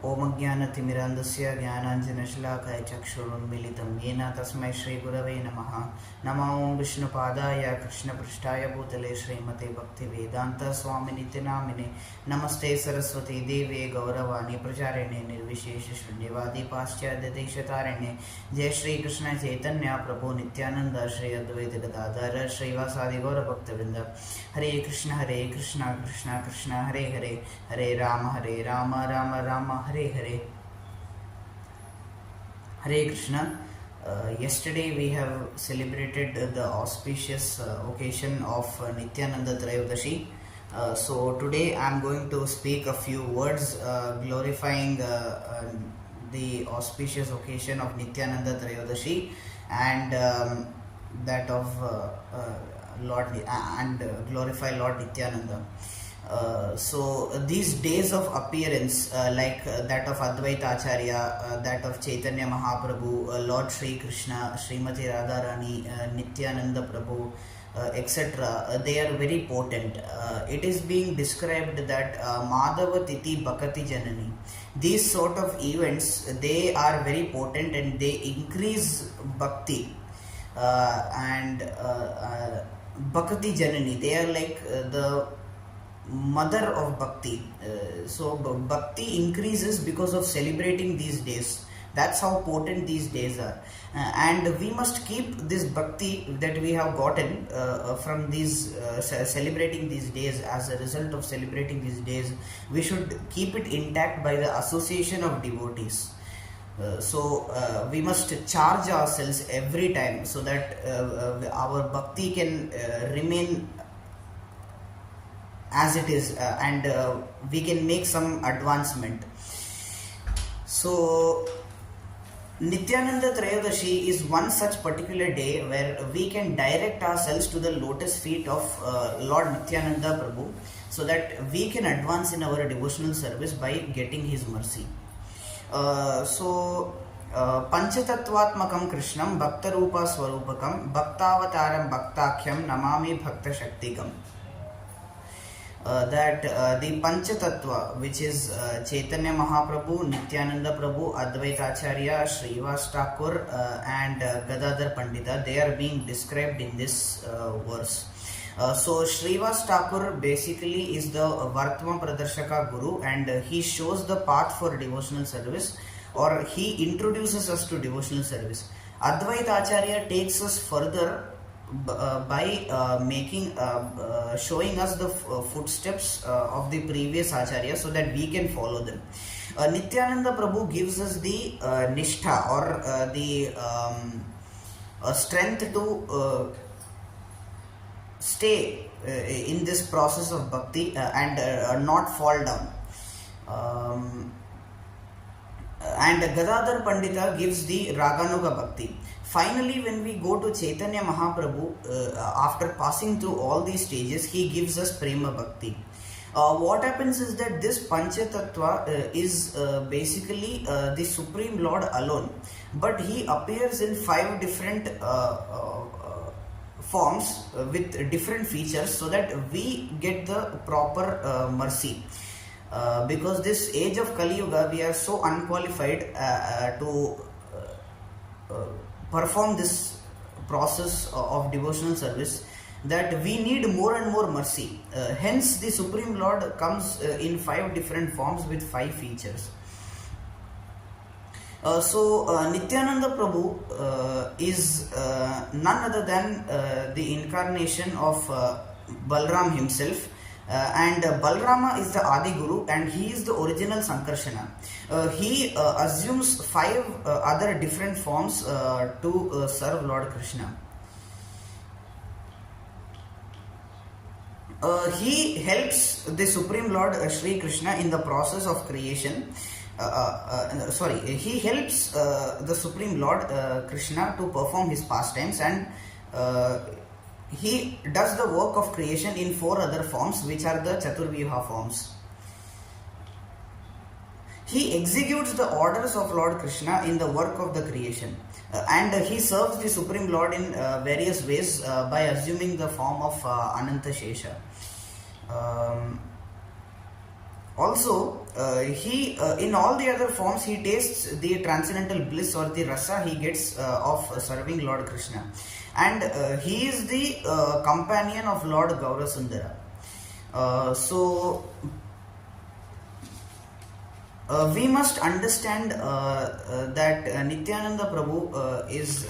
ओम ज्ञानतिमिरान्धस्य ज्ञानाञ्जनशलाकाय चक्षुरुन्मीलितं येन तस्मै श्रीगुरवे नमः। नमो ओं विष्णुपादाय कृष्णपृष्ठाय भूतले श्रीमते भक्तिवेदान्तस्वामी नित्यनामिने नमस्ते सरस्वती देवे गौरवाणी प्रचारिणे निर्विशेष शून्यवादी पाश्चात्यदेशतारिणे। जय श्री कृष्ण चैतन्य प्रभु नित्यानंद श्री अद्वैत गदाधर श्रीवासादि गौरभक्तवृंद। हरे कृष्ण कृष्ण कृष्ण हरे हरे, हरे Ram Ram Ram Hare Hare. Hare Krishna. Yesterday we have celebrated the auspicious occasion of Nityananda Trayodasi. So today I am going to speak a few words glorifying the auspicious occasion of Nityananda Trayodasi and that of Lord and glorify Lord Nityananda. So these days of appearance like that of Advaita Acharya, that of Chaitanya Mahaprabhu, Lord Sri Krishna, Srimati Radharani, Nityananda Prabhu, etc., they are very potent. It is being described that Madhava Titi Bhakati Janani, these sort of events, they are very potent and they increase bhakti and Bhakati Janani, they are like the mother of bhakti. So bhakti increases because of celebrating these days. That's how potent these days are, and we must keep this bhakti that we have gotten from these celebrating these days. As a result of celebrating these days, we should keep it intact by the association of devotees. So we must charge ourselves every time so that our bhakti can remain as it is and we can make some advancement. So Nityananda Trayodasi is one such particular day where we can direct ourselves to the lotus feet of Lord Nityananda Prabhu so that we can advance in our devotional service by getting his mercy. Panchatattvatmakam Krishnam Bhaktarupa Swarupakam Bhaktavataram Bhaktakhyam Namami Bhakta Shaktikam. That the Panchatattva, which is Chaitanya Mahaprabhu, Nityananda Prabhu, Advaita Acharya, Srivas Thakur and Gadadhar Pandita, they are being described in this verse. So Srivas Thakur basically is the Vartma Pradarshaka Guru, and he shows the path for devotional service, or he introduces us to devotional service. Advaita Acharya takes us further by showing us the footsteps of the previous Acharya so that we can follow them. Nityananda Prabhu gives us the nishtha or the strength to stay in this process of bhakti and not fall down. And Gadadhar Pandita gives the Raganuga Bhakti. Finally, when we go to Chaitanya Mahaprabhu, after passing through all these stages, he gives us Prema Bhakti. What happens is that this Panchatattva is basically the Supreme Lord alone, but he appears in 5 different forms with different features so that we get the proper mercy. Because this age of Kali Yuga, we are so unqualified to perform this process of devotional service that we need more and more mercy. Hence the Supreme Lord comes in 5 different forms with 5 features. So Nityananda Prabhu is none other than the incarnation of Balram himself. And Balrama is the Adi Guru and he is the original Sankarshana. He assumes 5 other different forms to serve Lord Krishna. He helps the Supreme Lord Sri Krishna in the process of creation. He helps the Supreme Lord Krishna to perform his pastimes, and he does the work of creation in 4 other forms, which are the Chaturvyuha forms. He executes the orders of Lord Krishna in the work of the creation, and he serves the Supreme Lord in various ways by assuming the form of Ananta Shesha. Also, he in all the other forms he tastes the transcendental bliss or the rasa he gets of serving Lord Krishna, and he is the companion of Lord Gaurasundara. We must understand that Nityananda Prabhu is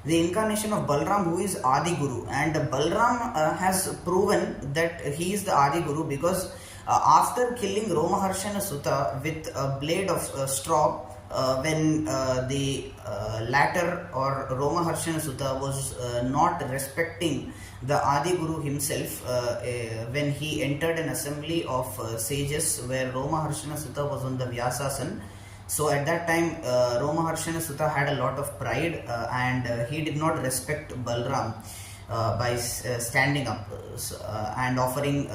the incarnation of Balram, who is Adi Guru, and Balram has proven that he is the Adi Guru because after killing Romaharshana Sutta with a blade of straw, when the latter or Romaharshana Sutta was not respecting the Adi Guru himself, when he entered an assembly of sages where Romaharshana Sutta was on the Vyasasan. So at that time, Romaharshana Sutta had a lot of pride and he did not respect Balram by standing up and offering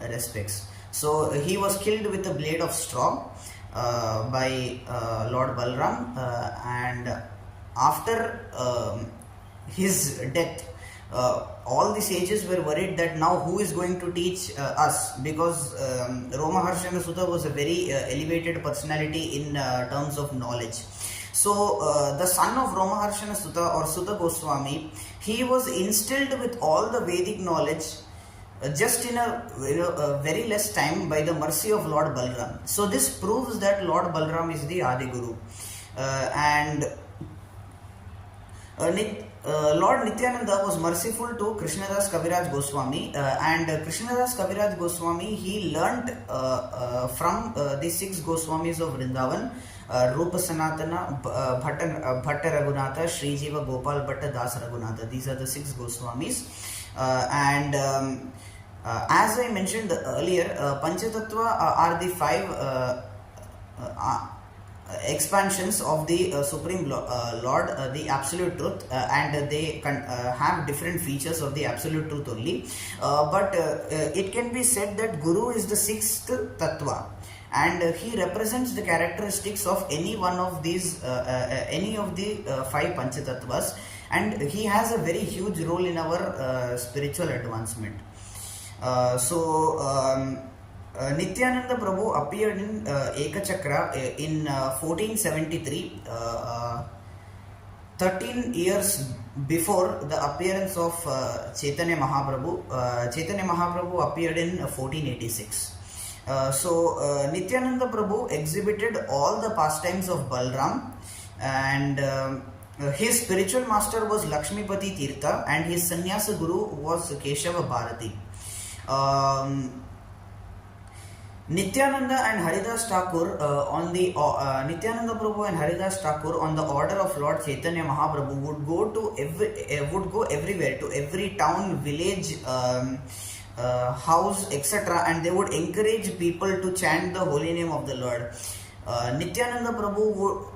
respects. So he was killed with a blade of straw by Lord Balram, and after his death, all the sages were worried that now who is going to teach us, because Romaharshana Sutta was a very elevated personality in terms of knowledge. So the son of Romaharshana Sutta or Sutta Goswami, he was instilled with all the Vedic knowledge just in a very less time by the mercy of Lord Balram. So this proves that Lord Balram is the Adi Guru, and Lord Nityananda was merciful to Krishnadas Kaviraj Goswami, and Krishnadas Kaviraj Goswami, he learnt from the 6 Goswamis of Vrindavan, Rupa Sanatana, Bhatta Raghunatha, Sri Jiva Gopal Bhatta Das Raghunatha. These are the 6 Goswamis, and as I mentioned earlier, Panchatattva are the 5 expansions of the Supreme Lord, the Absolute Truth, and they have different features of the Absolute Truth only. But it can be said that Guru is the 6th Tattva, and he represents the characteristics of any one of these, any of the 5 Panchatattvas, and he has a very huge role in our spiritual advancement. Nityananda Prabhu appeared in Ekachakra in 1473, 13 years before the appearance of Chaitanya Mahaprabhu. Chaitanya Mahaprabhu appeared in 1486. Nityananda Prabhu exhibited all the pastimes of Balram, and his spiritual master was Lakshmipati Tirtha, and his sannyasa guru was Keshava Bharati. Nityananda and Haridas Thakur Nityananda Prabhu and Haridas Thakur, on the order of Lord Chaitanya Mahaprabhu, would go everywhere, to every town, village, house, etc., and they would encourage people to chant the holy name of the Lord. Nityananda Prabhu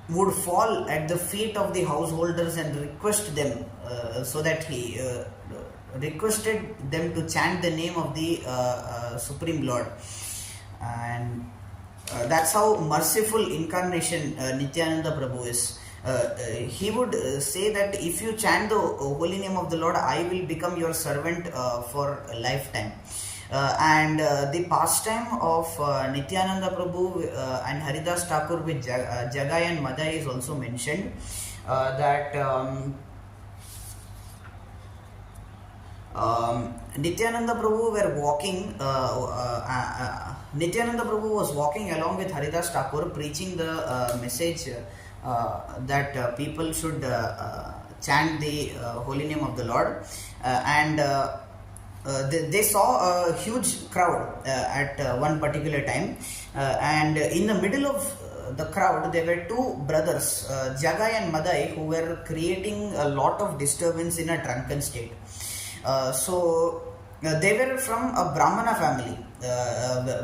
would fall at the feet of the householders and request them, so that he requested them to chant the name of the Supreme Lord, and that's how merciful incarnation Nityananda Prabhu is. He would say that if you chant the holy name of the Lord, I will become your servant for a lifetime. And the pastime of Nityananda Prabhu and Haridas Thakur with Jagai and Madai is also mentioned, that Nityananda Prabhu were walking. Nityananda Prabhu was walking along with Haridas Thakur, preaching the message that people should chant the holy name of the Lord, and they saw a huge crowd at one particular time, and in the middle of the crowd there were 2 brothers, Jagai and Madai, who were creating a lot of disturbance in a drunken state. They were from a Brahmana family,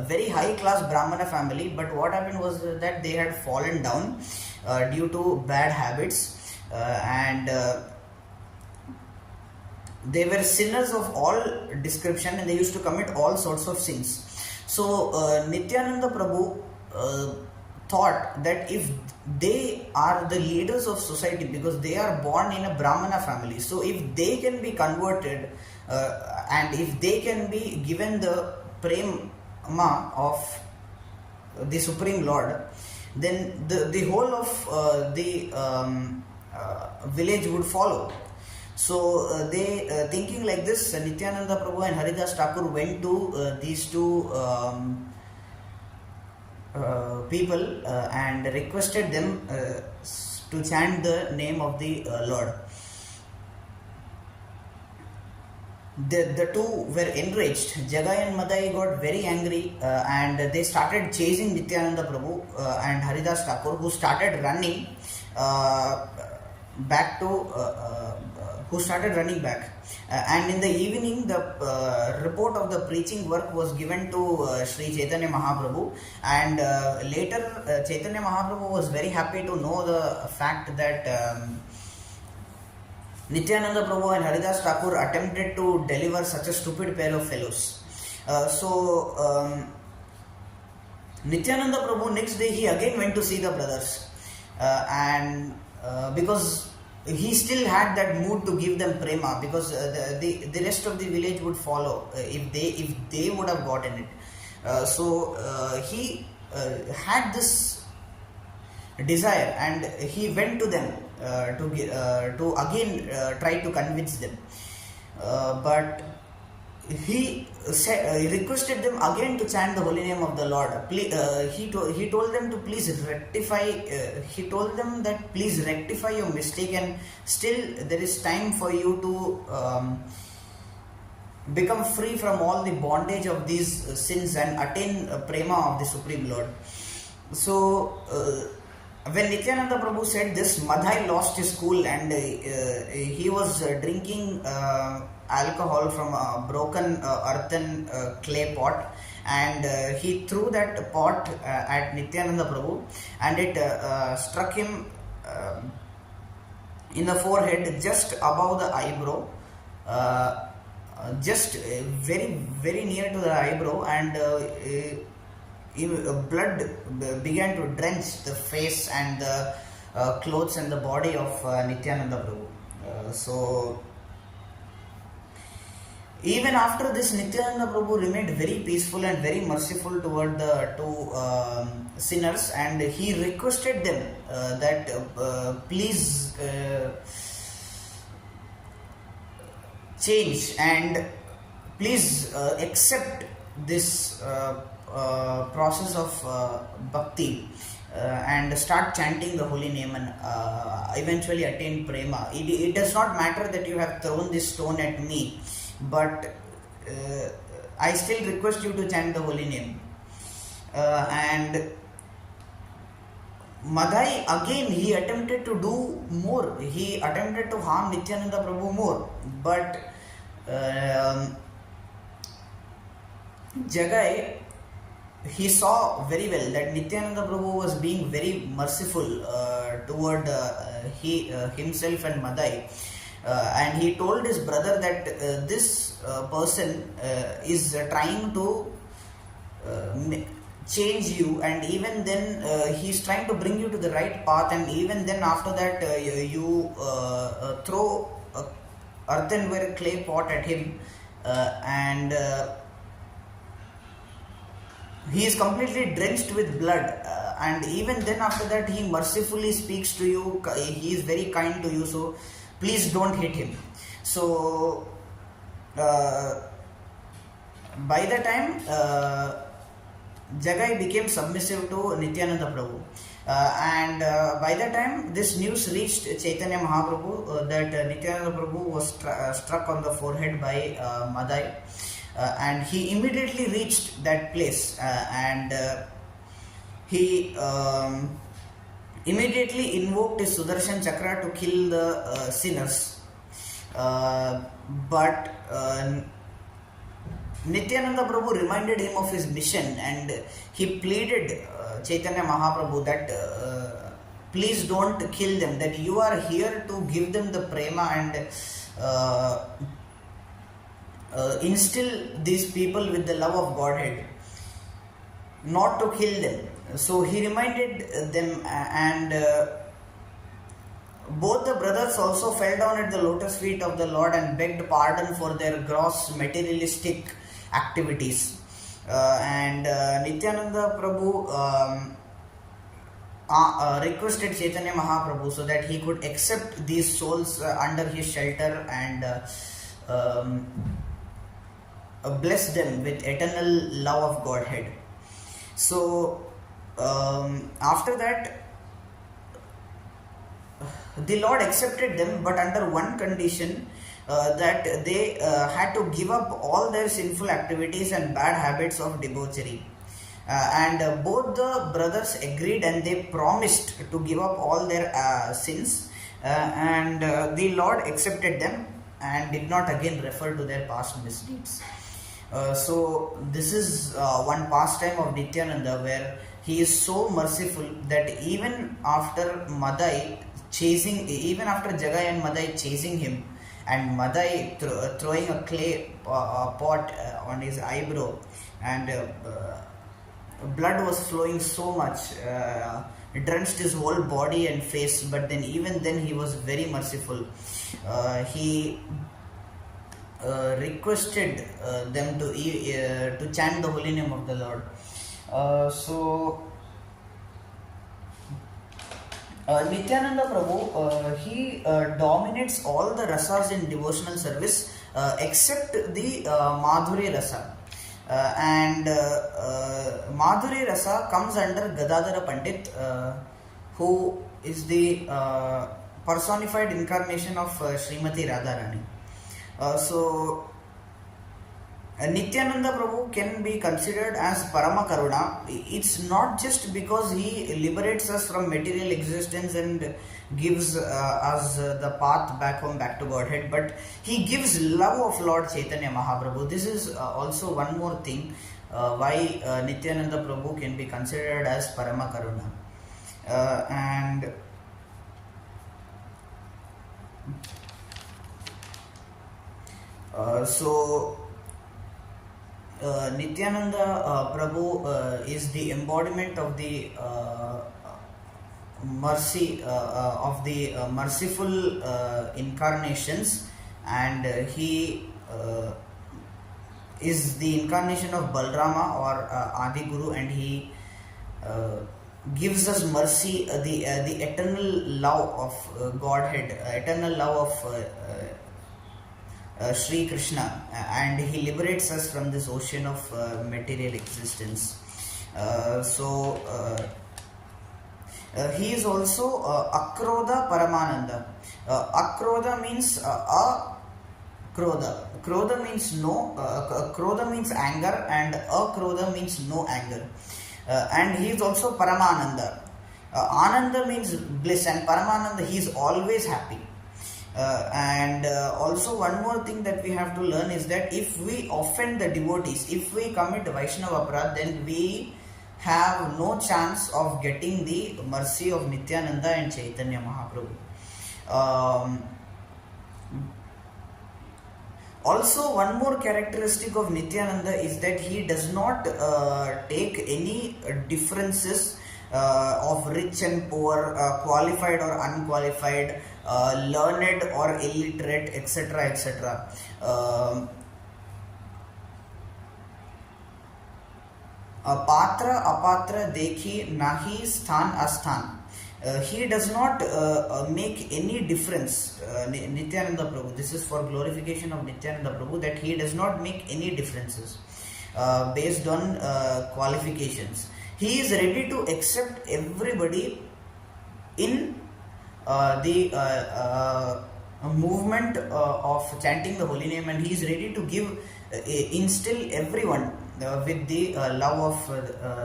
very high class Brahmana family, but what happened was that they had fallen down due to bad habits, and they were sinners of all description, and they used to commit all sorts of sins. So Nityananda Prabhu thought that if they are the leaders of society, because they are born in a Brahmana family, so if they can be converted and if they can be given the prema of the Supreme Lord, then the whole of the village would follow. So they thinking like this, Nityananda Prabhu and Haridas Thakur went to these two people and requested them to chant the name of the Lord. The two were enraged. Jagai and Madai got very angry and they started chasing Nityananda Prabhu and Haridas Thakur, who started running back. And in the evening, the report of the preaching work was given to Sri Chaitanya Mahaprabhu, and later Chaitanya Mahaprabhu was very happy to know the fact that Nityananda Prabhu and Haridas Thakur attempted to deliver such a stupid pair of fellows. Nityananda Prabhu, next day he again went to see the brothers, and because he still had that mood to give them prema, because the rest of the village would follow if they would have gotten it. He had this desire, and he went to them to again try to convince them, but he requested them again to chant the holy name of the Lord. He told them to please rectify. He told them that please rectify your mistake, and still there is time for you to become free from all the bondage of these sins and attain prema of the Supreme Lord. So when Nityananda Prabhu said this, Madhai lost his cool, and he was drinking alcohol from a broken earthen clay pot, and he threw that pot at Nityananda Prabhu, and it struck him in the forehead just above the eyebrow, just very very near to the eyebrow, and blood began to drench the face and the clothes and the body of Nityananda Prabhu. So even after this, Nityananda Prabhu remained very peaceful and very merciful toward the two sinners, and he requested them that please change and please accept this process of bhakti and start chanting the holy name and eventually attain prema. It does not matter that you have thrown this stone at me, but I still request you to chant the holy name. And Madhai again, he attempted to do more. He attempted to harm Nityananda Prabhu more, but Jagai, he saw very well that Nityananda Prabhu was being very merciful toward himself and Madhai, and he told his brother that this person is trying to change you, and even then he is trying to bring you to the right path, and even then after that you throw a earthenware clay pot at him, and he is completely drenched with blood, and even then after that he mercifully speaks to you. He is very kind to you, so please don't hit him. So by the time Jagai became submissive to Nityananda Prabhu, and by the time this news reached Chaitanya Mahaprabhu that Nityananda Prabhu was struck on the forehead by Madai, and he immediately reached that place, and he immediately invoked his Sudarshan Chakra to kill the sinners, but Nityananda Prabhu reminded him of his mission, and he pleaded Chaitanya Mahaprabhu that please don't kill them, that you are here to give them the prema and instill these people with the love of Godhead. not to kill them. So he reminded them, and both the brothers also fell down at the lotus feet of the Lord and begged pardon for their gross materialistic activities. And Nityananda Prabhu requested Chaitanya Mahaprabhu so that he could accept these souls under his shelter and bless them with eternal love of Godhead. So after that, the Lord accepted them, but under one condition, that they had to give up all their sinful activities and bad habits of debauchery. And both the brothers agreed, and they promised to give up all their sins, and the Lord accepted them and did not again refer to their past misdeeds. So this is one pastime of Nityananda, where he is so merciful that even after Jagai and Madai chasing him, and Madai throwing a clay pot on his eyebrow, and blood was flowing so much, it drenched his whole body and face, but then even then he was very merciful. He requested them to chant the holy name of the Lord. Nityananda Prabhu, he dominates all the rasas in devotional service except the Madhuri Rasa. And Madhuri Rasa comes under Gadadhara Pandit, who is the personified incarnation of Srimati Radharani. Nityananda Prabhu can be considered as Parama Karuna. It's not just because he liberates us from material existence and gives us the path back home, back to Godhead, but he gives love of Lord Chaitanya Mahaprabhu. This is also one more thing why Nityananda Prabhu can be considered as Parama Karuna. Nityananda Prabhu is the embodiment of the mercy of the merciful incarnations, and he is the incarnation of Balrama or Adi Guru, and he gives us mercy, the eternal love of Godhead, eternal love of Sri Krishna, and he liberates us from this ocean of material existence. He is also Akrodha Paramananda. Akrodha means Krodha. Krodha means no. Krodha means anger, and Akrodha means no anger. And he is also Paramananda. Ananda means bliss, and Paramananda, he is always happy. Also one more thing that we have to learn is that if we offend the devotees, if we commit Vaishnava aparadh, then we have no chance of getting the mercy of Nityananda and Chaitanya Mahaprabhu. Also, one more characteristic of Nityananda is that he does not take any differences of rich and poor, qualified or unqualified, learned or illiterate, etc., etc. Patra apatra dekhi nahi sthan asthan. He does not make any difference. Nityananda Prabhu, this is for glorification of Nityananda Prabhu, that he does not make any differences based on qualifications. He is ready to accept everybody in the movement of chanting the holy name, and he is ready to instill everyone with the love of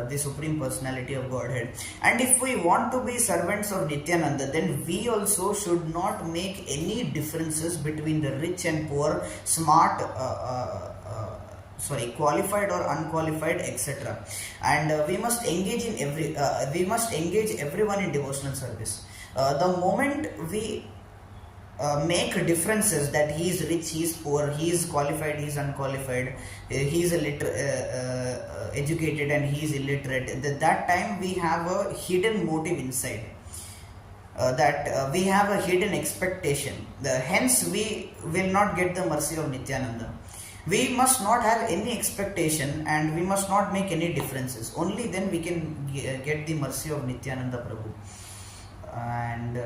the Supreme Personality of Godhead. And if we want to be servants of Nityananda, then we also should not make any differences between the rich and poor, smart, qualified or unqualified, etc. And we must engage everyone in devotional service. The moment we make differences, that he is rich, he is poor, he is qualified, he is unqualified, he is educated and he is illiterate. At that time we have a hidden motive inside, that we have a hidden expectation. Hence we will not get the mercy of Nityananda. We must not have any expectation and we must not make any differences. Only then we can get the mercy of Nityananda Prabhu. And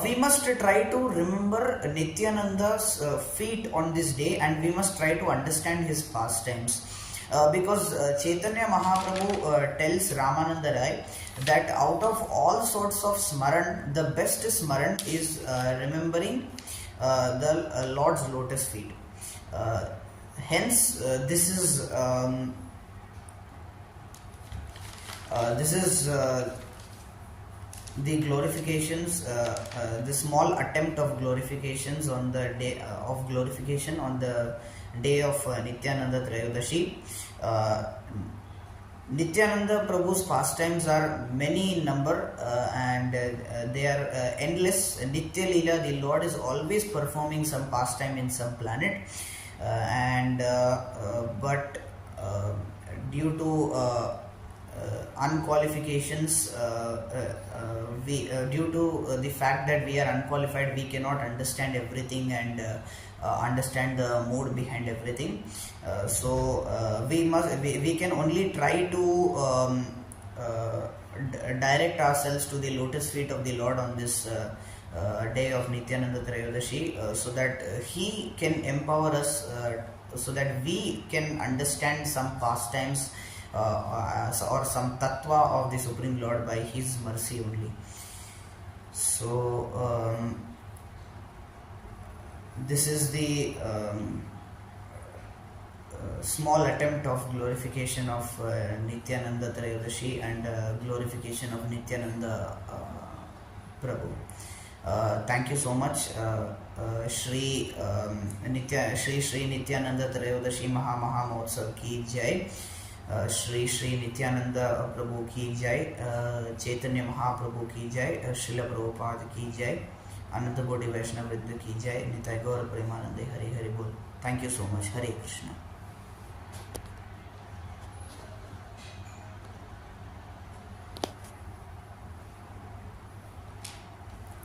we must try to remember Nityananda's feat on this day, and we must try to understand his pastimes. Because Chaitanya Mahaprabhu tells Ramananda Rai that out of all sorts of smaran, the best smaran is remembering the Lord's lotus feet. Hence, this is the glorifications, the small attempt of glorifications on the day of glorification on the day of Nityananda Trayodasi. Nityananda Prabhu's pastimes are many in number, and they are endless. Nitya Leela, the Lord is always performing some pastime in some planet, but due to unqualifications, due to the fact that we are unqualified, we cannot understand everything and understand the mood behind everything. So we can only try to direct ourselves to the lotus feet of the Lord on this day of Nityananda Trayodasi, so that he can empower us, so that we can understand some pastimes or some tattva of the Supreme Lord by his mercy only. So this is the small attempt of glorification of Nityananda Trayodasi and glorification of Nityananda Prabhu. Thank you so much. Shri Nityananda Trayodasi Maha Mahotsav ki jai. Shri Nityananda Prabhu ki jai, Chaitanya Mahaprabhu ki jai, Srila Prabhupada ki jai, Ananta Koti Vaishnava Vrinda ki jai, Nitai Gaura Premanande Hari Hari Bol. Thank you so much. Hare Krishna.